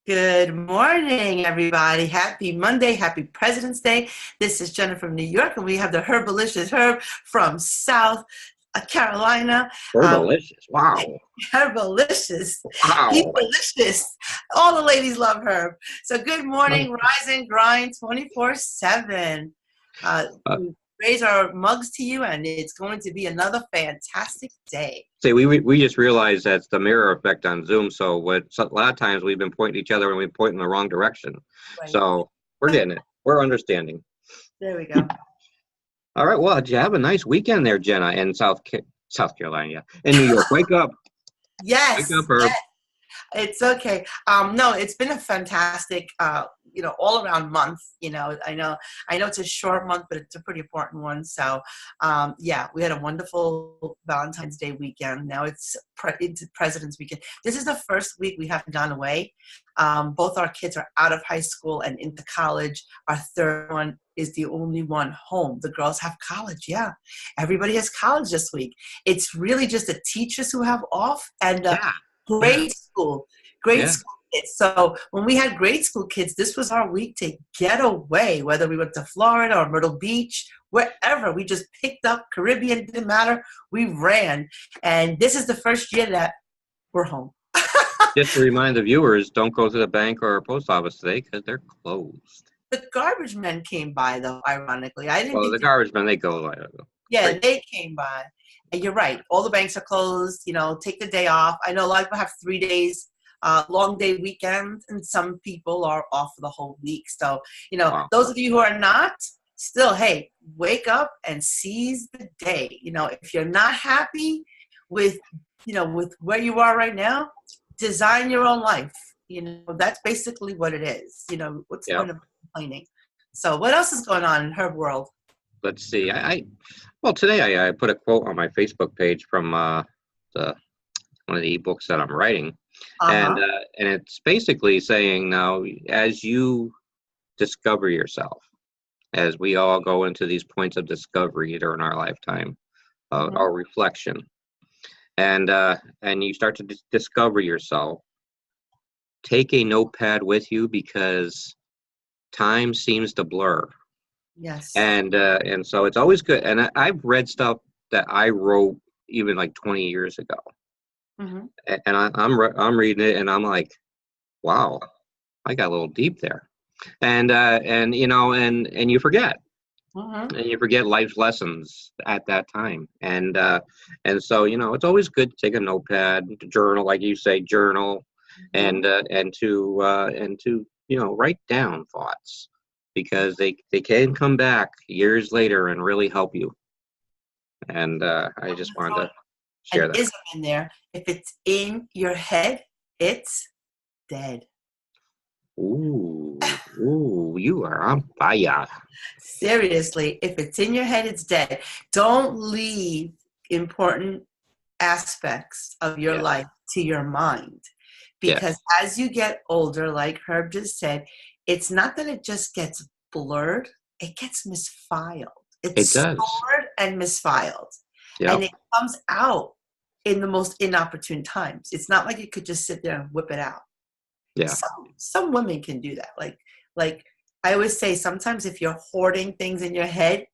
Good morning, everybody. Happy Monday. Happy President's Day. This is Jenna from New York, and we have the Herbalicious Herb from South Carolina. Herbalicious. Wow. Herbalicious. He's Wow. delicious. All the ladies love Herb. So good morning, Rise and Grind 24/7. Uh, We raise our mugs to you, and it's going to be another fantastic day. See, we just realized that's the mirror effect on Zoom. So a lot of times we've been pointing at each other and we point in the wrong direction. Right. So we're getting it. We're understanding. There we go. All right. Well, did you have a nice weekend there, Jenna, in South Carolina, yeah, in New York? Wake up. Yes. Wake up, Herb. Yes. It's okay. No, it's been a fantastic, all around month. I know it's a short month, but it's a pretty important one. So, yeah, we had a wonderful Valentine's Day weekend. Now it's President's Weekend. This is the first week we haven't gone away. Both our kids are out of high school and into college. Our third one is the only one home. The girls have college. Yeah, everybody has college this week. It's really just the teachers who have off and grade school kids. So when we had grade school kids, this was our week to get away, whether we went to Florida or Myrtle Beach, wherever. We just picked up Caribbean, didn't matter. We ran. And this is the first year that we're home. Just to remind the viewers, don't go to the bank or post office today because they're closed. The garbage men came by, though, ironically. I didn't. Well, the garbage men, they go. Yeah, right. They came by. And you're right. All the banks are closed. Take the day off. I know a lot of people have 3 days, long day weekend, and some people are off for the whole week. So, wow. Those of you who are not, still, hey, wake up and seize the day. If you're not happy with where you are right now, design your own life. That's basically what it is. What's the point of complaining? So what else is going on in her world? Let's see. Well, today I put a quote on my Facebook page from one of the ebooks that I'm writing, and it's basically saying now, as you discover yourself, as we all go into these points of discovery during our lifetime, our reflection, and you start to discover yourself, take a notepad with you because time seems to blur. Yes. And so it's always good. And I've read stuff that I wrote even like 20 years ago. Mm-hmm. And I'm reading it and I'm like, wow, I got a little deep there. And you forget. Mm-hmm. And you forget life's lessons at that time. And so, it's always good to take a notepad, to journal, like you say, journal, mm-hmm. and to write down thoughts. Because they can come back years later and really help you. And I just wanted to share that. Ism in there. If it's in your head, it's dead. Ooh, you are on fire. Seriously, if it's in your head, it's dead. Don't leave important aspects of your life to your mind. Because as you get older, like Herb just said, it's not that it just gets blurred, it gets misfiled. It's stored and misfiled. Yep. And it comes out in the most inopportune times. It's not like you could just sit there and whip it out. Yeah. Some women can do that. Like I always say, sometimes if you're hoarding things in your head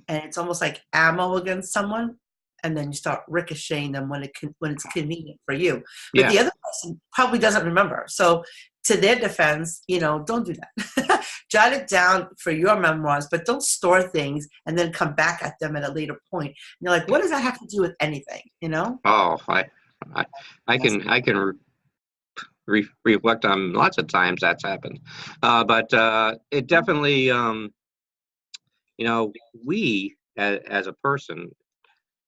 and it's almost like ammo against someone, and then you start ricocheting them when it's convenient for you. But the other person probably doesn't remember. So to their defense, don't do that. Jot it down for your memoirs, but don't store things and then come back at them at a later point. And you're like, what does that have to do with anything? Oh, I can reflect on lots of times that's happened. But it definitely, we as a person,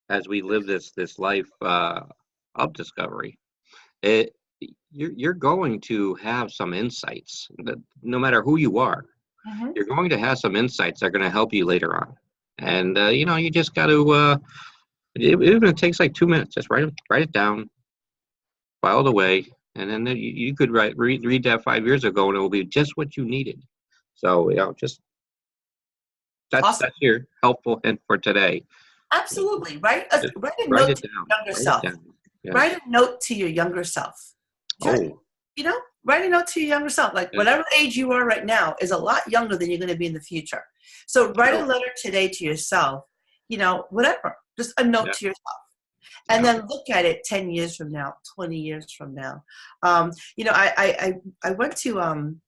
as we live this life of discovery, you're going to have some insights that no matter who you are, mm-hmm. you're going to have some insights that are going to help you later on. And, you just got to, even if it takes like 2 minutes, just write it down, file it away. And then you could read that 5 years ago and it will be just what you needed. So, that's awesome. That's your helpful hint for today. Absolutely. Write a note to your younger self. Yeah. Write a note to your younger self. Write a note to your younger self. Like whatever age you are right now is a lot younger than you're going to be in the future. So write a letter today to yourself, whatever, just a note to yourself. And then look at it 10 years from now, 20 years from now. I went to an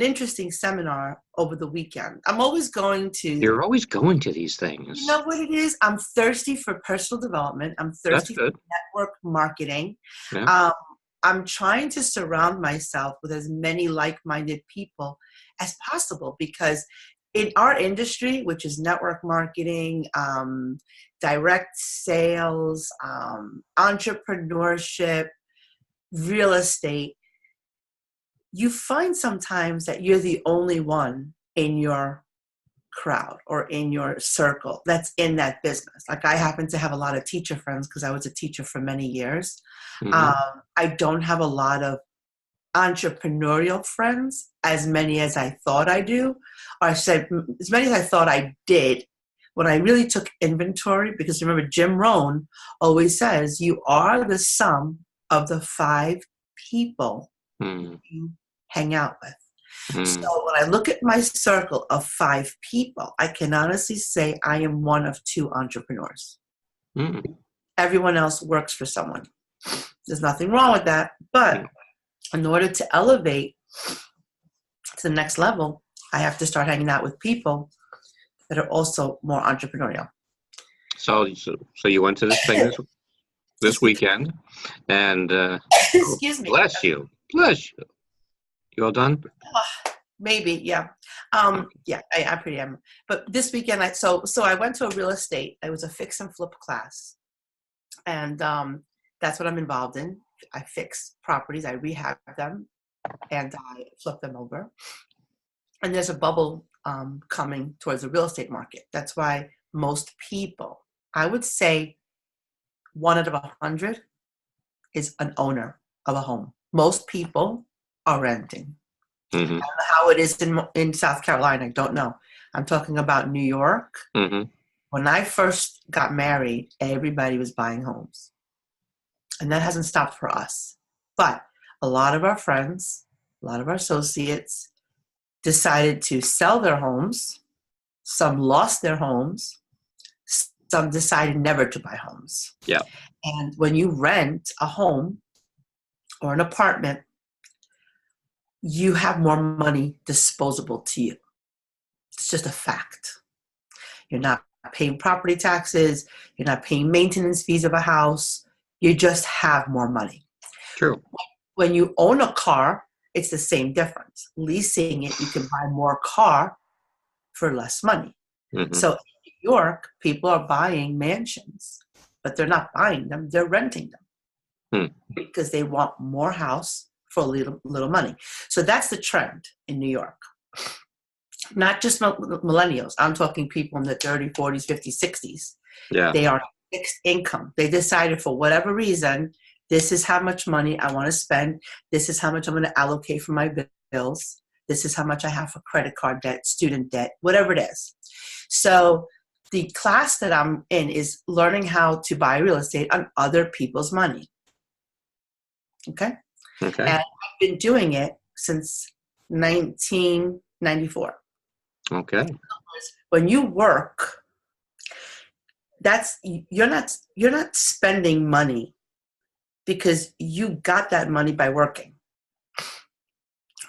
interesting seminar over the weekend. I'm always going to. You're always going to these things. You know what it is? I'm thirsty for personal development. I'm thirsty for network marketing. Yeah. I'm trying to surround myself with as many like-minded people as possible, because in our industry, which is network marketing, direct sales, entrepreneurship, real estate, you find sometimes that you're the only one in your crowd or in your circle that's in that business. Like I happen to have a lot of teacher friends because I was a teacher for many years. Mm-hmm. I don't have a lot of entrepreneurial friends, as many as I thought I do, or I said as many as I thought I did when I really took inventory. Because remember, Jim Rohn always says you are the sum of the 5 people you hang out with. So when I look at my circle of 5 people, I can honestly say I am one of 2 entrepreneurs. Everyone else works for someone. There's nothing wrong with that, but in order to elevate to the next level, I have to start hanging out with people that are also more entrepreneurial. So you went to this thing this weekend, and excuse me. Bless you. You all done? Maybe, yeah. Yeah, I pretty am. But this weekend, so I went to a real estate. It was a fix and flip class, and that's what I'm involved in. I fix properties, I rehab them, and I flip them over. And there's a bubble coming towards the real estate market. That's why most people, I would say 1 out of 100 is an owner of a home. Most people are renting. Mm-hmm. I don't know how it is in South Carolina. I don't know. I'm talking about New York. Mm-hmm. When I first got married, everybody was buying homes. And that hasn't stopped for us. But a lot of our friends, a lot of our associates decided to sell their homes. Some lost their homes. Some decided never to buy homes. Yeah. And when you rent a home or an apartment, you have more money disposable to you. It's just a fact. You're not paying property taxes. You're not paying maintenance fees of a house. You just have more money. True. When you own a car, it's the same difference. Leasing it, you can buy more car for less money. Mm-hmm. So in New York, people are buying mansions, but they're not buying them. They're renting them because they want more house for a little money. So that's the trend in New York. Not just millennials. I'm talking people in the 30s, 40s, 50s, 60s. Yeah. They are fixed income. They decided for whatever reason, this is how much money I want to spend. This is how much I'm going to allocate for my bills. This is how much I have for credit card debt, student debt, whatever it is. So the class that I'm in is learning how to buy real estate on other people's money. Okay? Okay. And I've been doing it since 1994. Okay. When you work, you're not spending money because you got that money by working.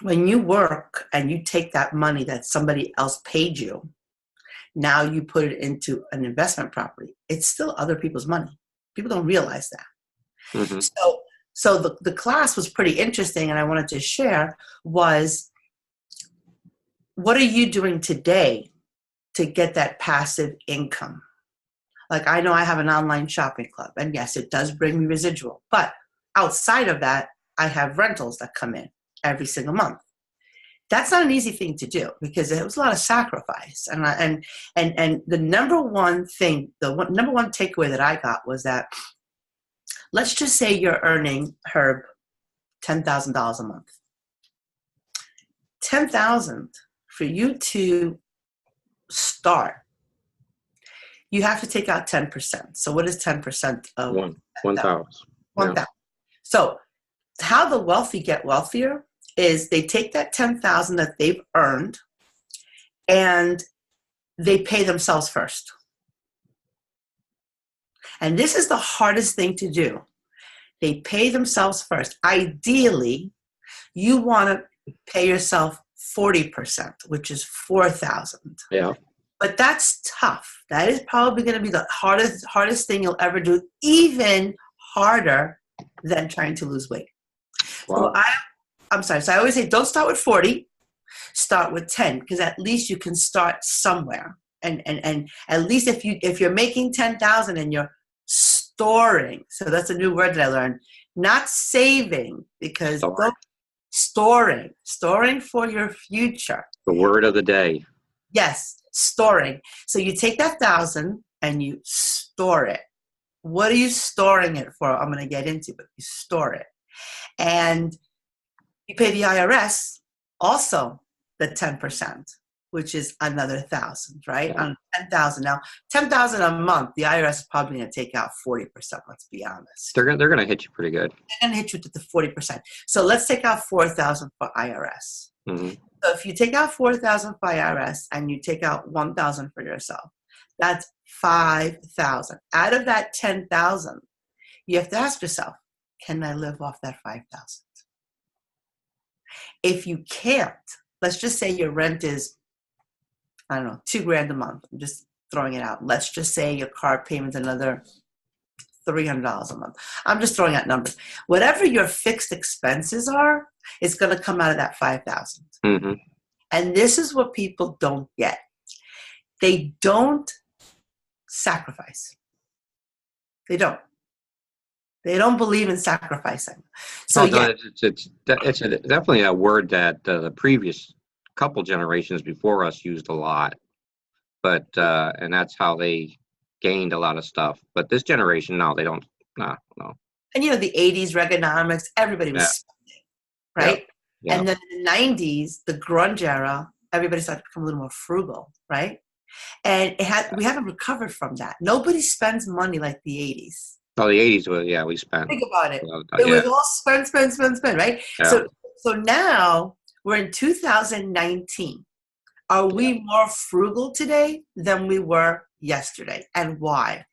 When you work and you take that money that somebody else paid you, now you put it into an investment property. It's still other people's money. People don't realize that. Mm-hmm. So the class was pretty interesting, and I wanted to share was, what are you doing today to get that passive income? Like, I know I have an online shopping club, and yes, it does bring me residual. But outside of that, I have rentals that come in every single month. That's not an easy thing to do because it was a lot of sacrifice. And the number one thing, number one takeaway that I got was that, let's just say you're earning, Herb, $10,000 a month. $10,000 for you to start, you have to take out 10%. So what is 10% of 1,000? 1,000. So how the wealthy get wealthier is they take that 10,000 that they've earned and they pay themselves first. And this is the hardest thing to do. They pay themselves first. Ideally, you want to pay yourself 40%, which is 4,000. Yeah. But that's tough. That is probably going to be the hardest thing you'll ever do, even harder than trying to lose weight. Wow. So I'm sorry. So I always say, don't start with 40, start with 10, because at least you can start somewhere. And at least if you're making 10,000 and you're storing, so that's a new word that I learned, not saving, because storing for your future. The word of the day. Yes, storing. So you take that 1,000 and you store it. What are you storing it for? I'm going to get into, but you store it. And you pay the IRS also the 10%, which is another 1,000, right? Yeah. On 10,000. Now, 10,000 a month, the IRS is probably going to take out 40%, let's be honest. They're going to hit you pretty good. They're going to hit you to the 40%. So let's take out 4,000 for IRS. Mm-hmm. So if you take out 4,000 for IRS and you take out 1,000 for yourself, that's 5,000. Out of that 10,000, you have to ask yourself, can I live off that 5,000? If you can't, let's just say your rent is, I don't know, $2,000 a month. I'm just throwing it out. Let's just say your car payment's another $300 a month. I'm just throwing out numbers. Whatever your fixed expenses are, it's going to come out of that 5,000. Mm-hmm. And this is what people don't get. They don't sacrifice. They don't. They don't believe in sacrificing. So it's definitely a word that the previous couple generations before us used a lot, but and that's how they gained a lot of stuff. But this generation, no, they don't. No. And the 80s Reaganomics, everybody was spending, right? Yeah. And then in the 90s, the grunge era, everybody started to become a little more frugal, right? And we haven't recovered from that. Nobody spends money like the 80s. Oh, the 80s was, we spent. Think about it. It was all spend, right? Yeah. So now we're in 2019. Are we more frugal today than we were yesterday? And why?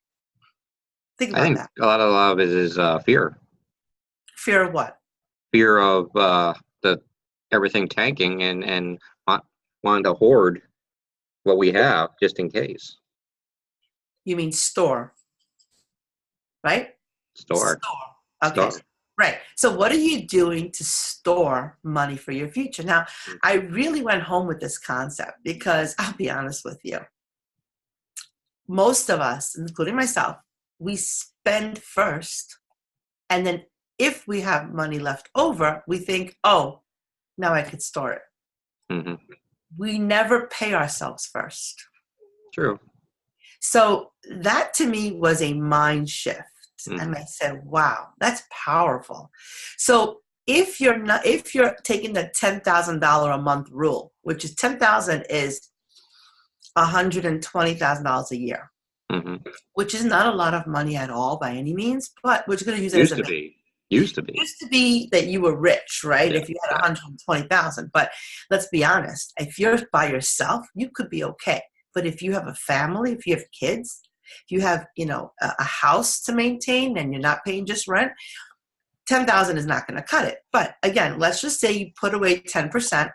Think about that. I think a lot of it is fear. Fear of what? Fear of everything tanking and wanting to hoard what we have just in case. You mean store? Right? Store. Okay. Store. Right. So what are you doing to store money for your future? Now, I really went home with this concept because I'll be honest with you. Most of us, including myself, we spend first. And then if we have money left over, we think, oh, now I could store it. Mm-hmm. We never pay ourselves first. True. So that to me was a mind shift. And I said, wow, that's powerful. So if you're taking the $10,000 a month rule, which is $10,000 is $120,000 a year, which is not a lot of money at all by any means, but we're going to use it as a Used to be that you were rich, right? Yeah, if you had 120,000. But let's be honest, if you're by yourself, you could be okay. But if you have a family, if you have kids, if you have, a house to maintain and you're not paying just rent, 10,000 is not going to cut it. But again, let's just say you put away 10%,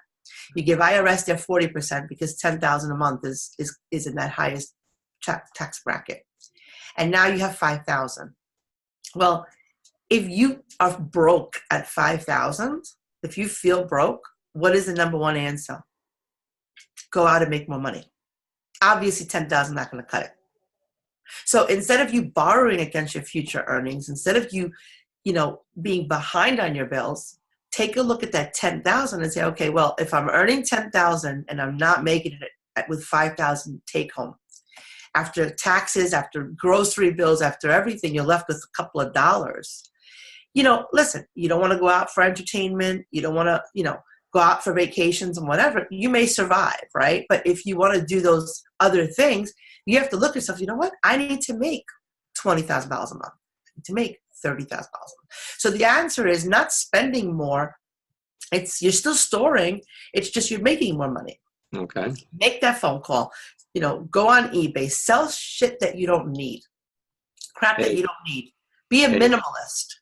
you give IRS their 40% because 10,000 a month is in that highest tax bracket. And now you have 5,000. Well, if you are broke at 5,000, if you feel broke, what is the number one answer? Go out and make more money. Obviously, 10,000 not going to cut it. So instead of you borrowing against your future earnings, instead of you, being behind on your bills, take a look at that 10,000 and say, okay, well, if I'm earning 10,000 and I'm not making it with 5,000 take home, after taxes, after grocery bills, after everything, you're left with a couple of dollars. Listen, you don't want to go out for entertainment. You don't want to, go out for vacations and whatever. You may survive, right? But if you want to do those other things, you have to look at yourself, you know what? I need to make $20,000 a month. I need to make $30,000. So the answer is not spending more. You're still storing. It's just you're making more money. Okay. Make that phone call. Go on eBay. Sell shit that you don't need. Crap that you don't need. Be a minimalist.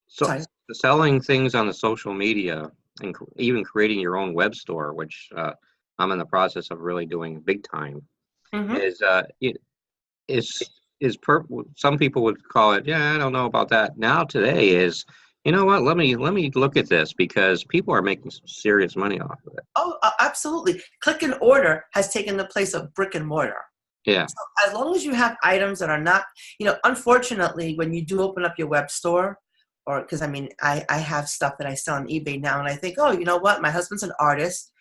So selling things on the social media and even creating your own web store, which I'm in the process of really doing big time, some people would call it, I don't know about that. Now today is, you know what? Let me look at this, because people are making some serious money off of it. Oh, absolutely. Click and order has taken the place of brick and mortar. Yeah. So as long as you have items that are not, unfortunately, when you do open up your web store, because I have stuff that I sell on eBay now, and I think, oh, you know what? My husband's an artist.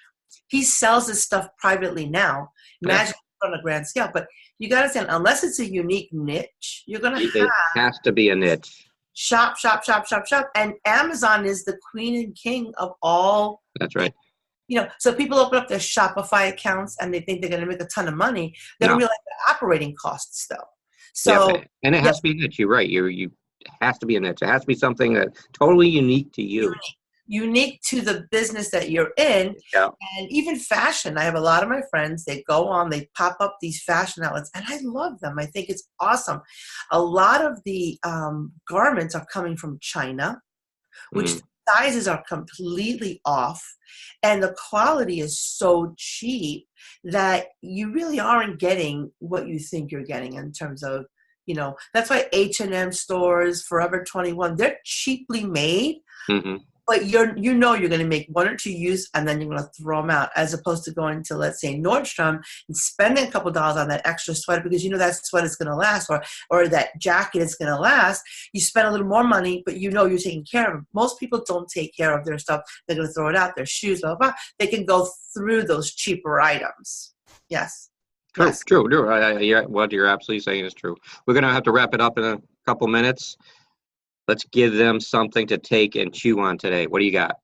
He sells his stuff privately now. Imagine on a grand scale. But you got to understand, unless it's a unique niche, you're going to have. It has to be a niche. Shop. And Amazon is the queen and king of all. That's right. So people open up their Shopify accounts and they think they're going to make a ton of money. They don't realize the operating costs, though. So, and it has to be a niche. You're right. It has to be a niche. It has to be something that's totally unique to you. Unique to the business that you're in. Yeah. And even fashion. I have a lot of my friends, they pop up these fashion outlets, and I love them. I think it's awesome. A lot of the garments are coming from China, which sizes are completely off, and the quality is so cheap that you really aren't getting what you think you're getting in terms of, that's why H&M stores, Forever 21, they're cheaply made. But you're going to make one or two use, and then you're going to throw them out, as opposed to going to, let's say, Nordstrom and spending a couple dollars on that extra sweater because that sweater's going to last, or that jacket is going to last. You spend a little more money, but you're taking care of them. Most people don't take care of their stuff. They're going to throw it out, their shoes, blah, blah, blah. They can go through those cheaper items. Yes. True. What you're absolutely saying is true. We're going to have to wrap it up in a couple minutes. Let's give them something to take and chew on today. What do you got?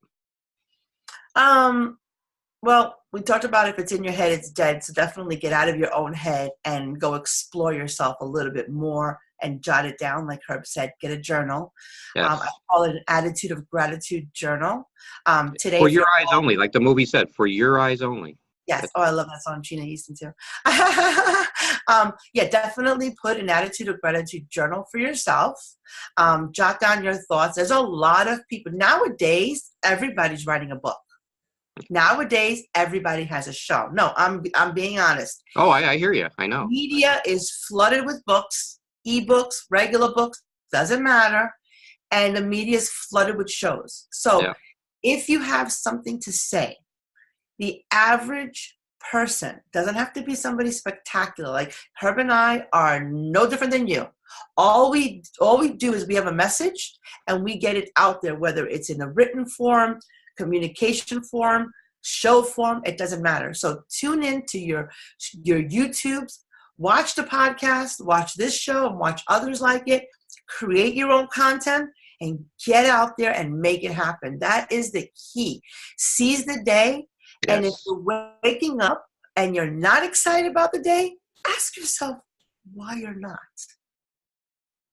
Well, we talked about if it's in your head, it's dead. So definitely get out of your own head and go explore yourself a little bit more and jot it down. Like Herb said, get a journal. Yes. I call it an attitude of gratitude journal. Today, for your eyes only, like the movie said, for your eyes only. Yes. Oh, I love that song, Gina Easton, too. Definitely put an attitude of gratitude journal for yourself. Jot down your thoughts. There's a lot of people. Nowadays, everybody's writing a book. Nowadays, everybody has a show. No, I'm being honest. Oh, I hear you. I know. Media is flooded with books, ebooks, regular books, doesn't matter. And the media is flooded with shows. So if you have something to say, the average person doesn't have to be somebody spectacular. Like Herb and I are no different than you. All we do is we have a message and we get it out there, whether it's in a written form, communication form, show form, it doesn't matter. So tune in to your YouTubes, watch the podcast, watch this show and watch others like it, create your own content and get out there and make it happen. That is the key. Seize the day. Yes. And if you're waking up and you're not excited about the day, ask yourself why you're not.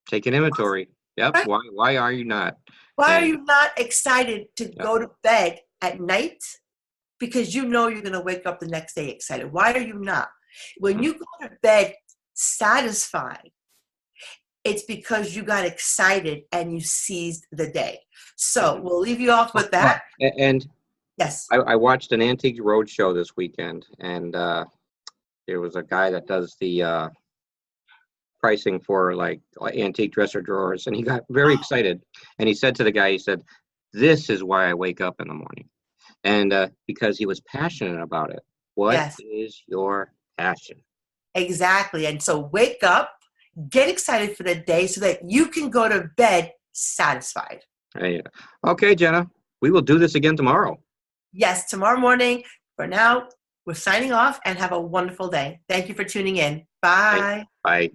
Take an inventory. Yep. Right? Why are you not? Why are you not excited to go to bed at night? Because you're going to wake up the next day excited. Why are you not? When you go to bed satisfied, it's because you got excited and you seized the day. So we'll leave you off with that. And yes, I watched an Antique Roadshow this weekend, and there was a guy that does the pricing for like antique dresser drawers, and he got very excited. And he said to the guy, he said, "This is why I wake up in the morning," and because he was passionate about it. What is your passion? Exactly. And so wake up, get excited for the day, so that you can go to bed satisfied. Okay, Jenna, we will do this again tomorrow. Yes, tomorrow morning. For now, we're signing off and have a wonderful day. Thank you for tuning in. Bye. Bye.